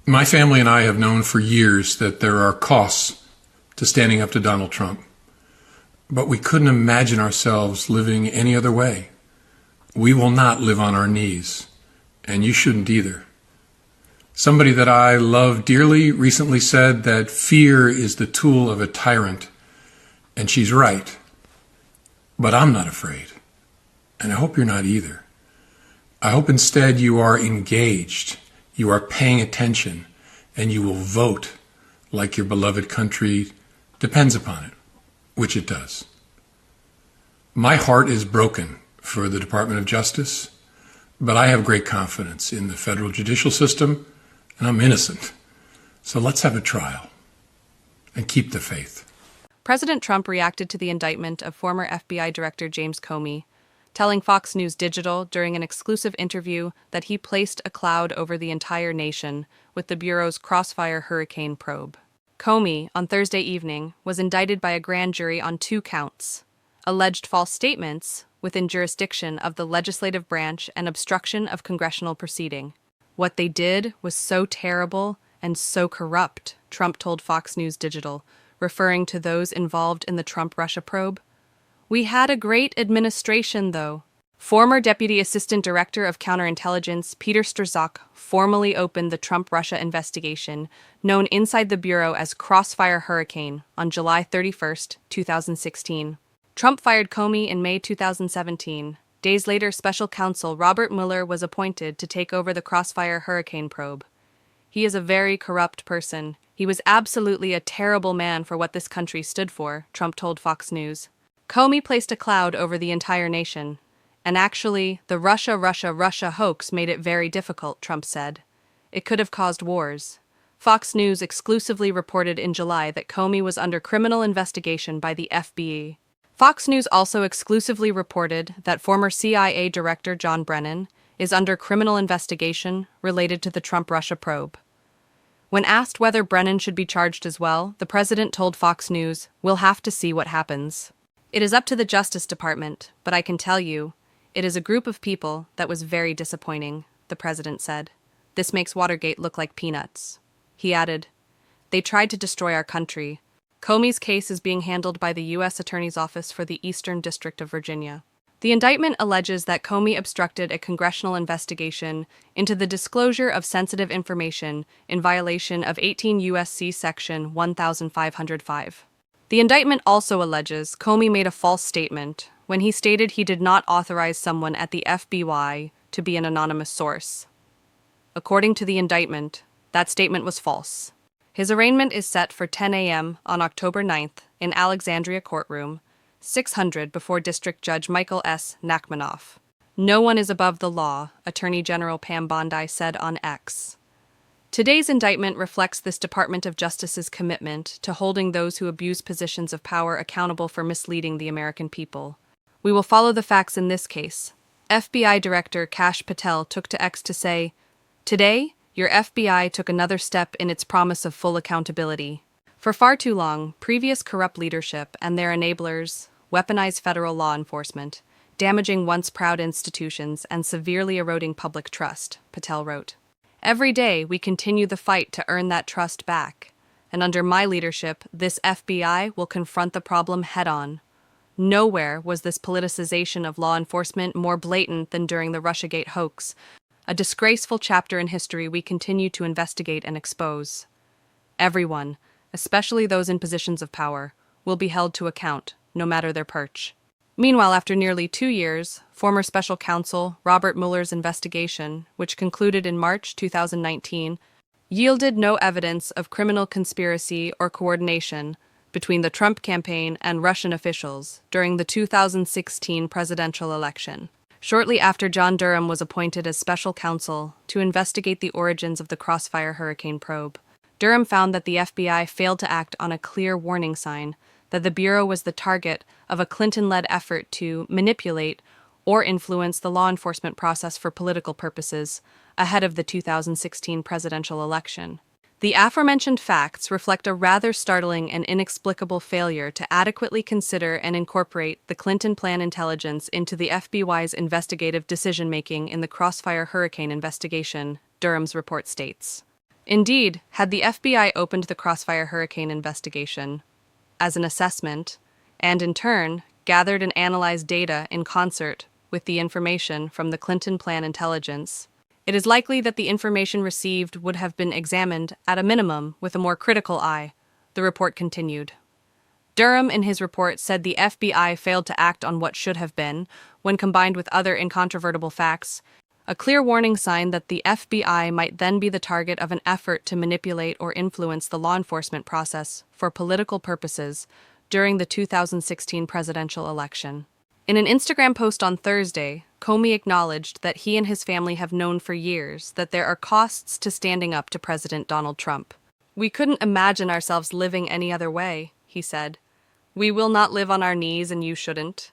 My family and I have known for years that there are costs to standing up to Donald Trump, but we couldn't imagine ourselves living any other way. We will not live on our knees, and you shouldn't either. Somebody that I love dearly recently said that fear is the tool of a tyrant, and she's right. But I'm not afraid, and I hope you're not either. I hope instead you are engaged, you are paying attention, and you will vote like your beloved country depends upon it, which it does. My heart is broken for the Department of Justice, but I have great confidence in the federal judicial system, and I'm innocent. So let's have a trial and keep the faith. President Trump reacted to the indictment of former FBI Director James Comey, telling Fox News Digital during an exclusive interview that he placed a cloud over the entire nation with the Bureau's Crossfire Hurricane probe. Comey, on Thursday evening, was indicted by a grand jury on 2 counts: alleged false statements within jurisdiction of the legislative branch and obstruction of congressional proceeding. What they did was so terrible and so corrupt, Trump told Fox News Digital, referring to those involved in the Trump-Russia probe. We had a great administration, though. Former Deputy Assistant Director of Counterintelligence Peter Strzok formally opened the Trump-Russia investigation, known inside the Bureau as Crossfire Hurricane, on July 31, 2016. Trump fired Comey in May 2017. Days later, Special Counsel Robert Mueller was appointed to take over the Crossfire Hurricane probe. He is a very corrupt person. He was absolutely a terrible man for what this country stood for, Trump told Fox News. Comey placed a cloud over the entire nation. And actually, the Russia hoax made it very difficult, Trump said. It could have caused wars. Fox News exclusively reported in July that Comey was under criminal investigation by the FBI. Fox News also exclusively reported that former CIA Director John Brennan is under criminal investigation related to the Trump-Russia probe. When asked whether Brennan should be charged as well, the president told Fox News, "We'll have to see what happens. It is up to the Justice Department, but I can tell you, it is a group of people that was very disappointing," the president said. "This makes Watergate look like peanuts." He added, "They tried to destroy our country." Comey's case is being handled by the U.S. Attorney's Office for the Eastern District of Virginia. The indictment alleges that Comey obstructed a congressional investigation into the disclosure of sensitive information in violation of 18 U.S.C. Section 1505. The indictment also alleges Comey made a false statement when he stated he did not authorize someone at the FBI to be an anonymous source. According to the indictment, that statement was false. His arraignment is set for 10 a.m. on October 9th in Alexandria Courtroom, 600 before District Judge Michael S. Nachmanoff. "No one is above the law," Attorney General Pam Bondi said on X. Today's indictment reflects this Department of Justice's commitment to holding those who abuse positions of power accountable for misleading the American people. We will follow the facts in this case. FBI Director Kash Patel took to X to say, "Today, your FBI took another step in its promise of full accountability. For far too long, previous corrupt leadership and their enablers weaponized federal law enforcement, damaging once proud institutions and severely eroding public trust," Patel wrote. "Every day, we continue the fight to earn that trust back, and under my leadership, this FBI will confront the problem head-on. Nowhere was this politicization of law enforcement more blatant than during the Russiagate hoax, a disgraceful chapter in history we continue to investigate and expose. Everyone, especially those in positions of power, will be held to account, no matter their perch." Meanwhile, after nearly 2 years, former Special Counsel Robert Mueller's investigation, which concluded in March 2019, yielded no evidence of criminal conspiracy or coordination between the Trump campaign and Russian officials during the 2016 presidential election. Shortly after, John Durham was appointed as special counsel to investigate the origins of the Crossfire Hurricane probe. Durham found that the FBI failed to act on a clear warning sign that the Bureau was the target of a Clinton-led effort to manipulate or influence the law enforcement process for political purposes ahead of the 2016 presidential election. The aforementioned facts reflect a rather startling and inexplicable failure to adequately consider and incorporate the Clinton plan intelligence into the FBI's investigative decision-making in the Crossfire Hurricane investigation, Durham's report states. Indeed, had the FBI opened the Crossfire Hurricane investigation as an assessment, and in turn gathered and analyzed data in concert with the information from the Clinton plan intelligence, it is likely that the information received would have been examined at a minimum with a more critical eye, the report continued. Durham, in his report, said the FBI failed to act on what should have been, when combined with other incontrovertible facts, a clear warning sign that the FBI might then be the target of an effort to manipulate or influence the law enforcement process for political purposes during the 2016 presidential election. In an Instagram post on Thursday, Comey acknowledged that he and his family have known for years that there are costs to standing up to President Donald Trump. "We couldn't imagine ourselves living any other way," he said. "We will not live on our knees and you shouldn't."